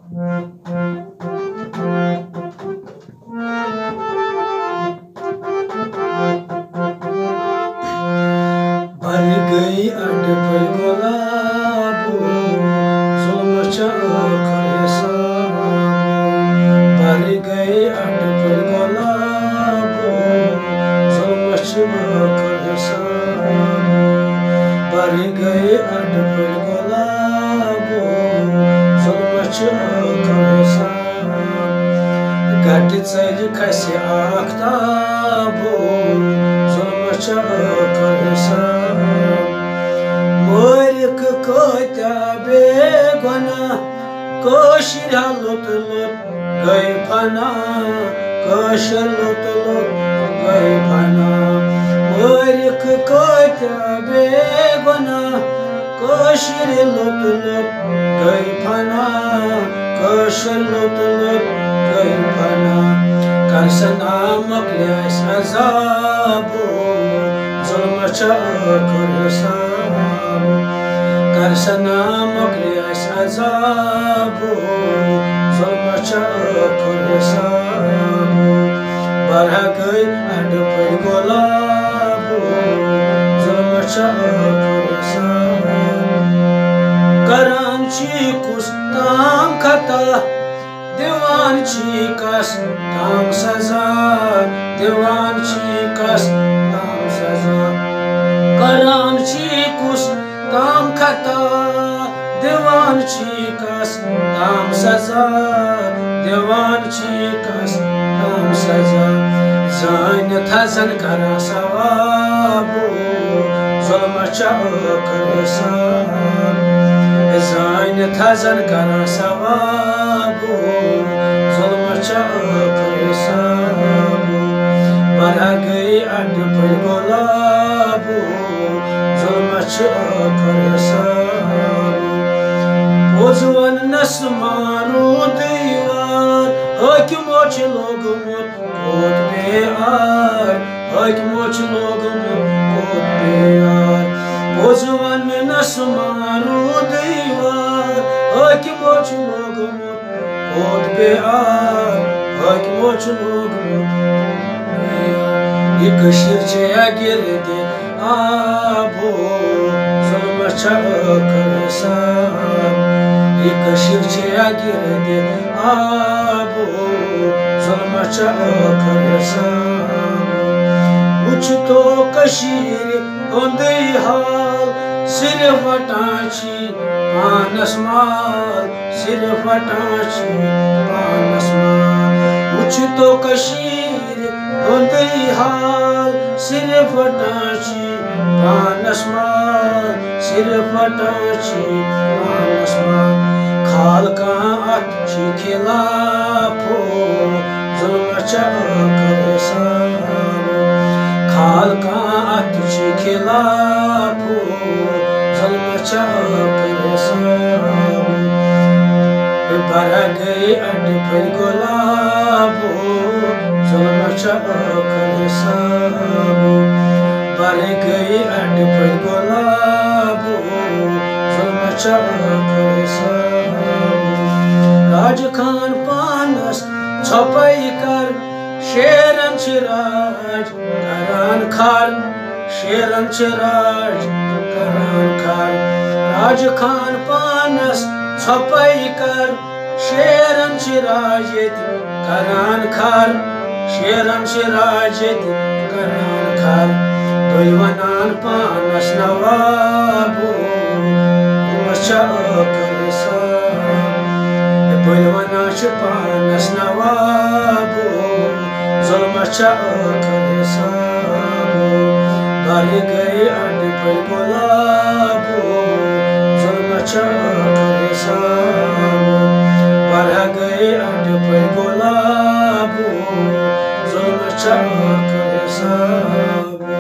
भर गई अड पर गुलाबो जुल्म आखर हिसाबो भर गई अड पर गुलाबो जुल्म आखर हिसाबो भर गई अड पर गुलाबो जुल्म आखर हिसाबो गट चल खसि आख्ताबो जुल्म आखर हिसाबो मरिक कत्या बेगुनाह कशीर लुट लुट गई फना कशीर लुट लुट गई फना मरिक कत्या बेगुनाह कशीर लुट लुट गई फना कशीर लुट लुट गई फना करसना मकलियास अजाबो जुल्म आखर हिसाबो करसना मकलियास अजाबो जुल्म आखर हिसाबो भर गई अड पर गुलाबो जुल्म आखर हिसाबो करान छी कुस ताम खता दिवान छी कस ताम सजा दिवान छी कस ताम सजा करान छी कुस ताम खता दिवान छी कस ताम सजा दिवान छी कस ताम सजा जान थजन करा सवाबो जुल्म आखर हिसाबो जान थजन करा सवाबो जुल्म आखर हिसाबो भर गई अड पर गुलाबो जुल्म आखर हिसाबो पोजवन नस मानो दीवार हकीमो छ लोगमुत कोत बेआर हकीमो छ लोगमुत कोत बेआर पोजवन नस मानो दीवार हकीमो छ लोगमुत कोत बेआर हकीमो छ लोगमुत ये कशीर छ गिरद आबो जुल्म आखर हिसाबो ये कशीर छ गिरद आबो जुल्म आखर हिसाबो वुच तो कशीर हुंदे हाल सिर्फ वटान छी पानस माल सिर्फ वटान छी पानस माल वुच तो कशीर हुंदे हाल सिर्फ वटान छी पानस माल सिर्फ वटान छी पानस माल खाल का अत छी खिलाफो जुल्म आखर हिसाबो खाल का अत छी खिलाफो जुल्म आखर हिसाबो भर गई अड पर गुलाबो जुल्म आखर हिसाबो भर गई अड पर गुलाबो जुल्म आखर हिसाबो राज खान पानस छपाई कर शेरन छ राज करान खान शेरन छ राज करान खान राज खान पानस छपाई कर शेरन छ राज करान खान शेरन छ राज करान खान तुल वनान पानस नवाबो आखर हिसाबो तुल वनान छ पानस नवाबो जुल्म आखर हिसाबो भर गई अड पर गुलाबो जुल्म आखर हिसाबो भर गई अड पर गुलाबो जुल्म आखर हिसाबो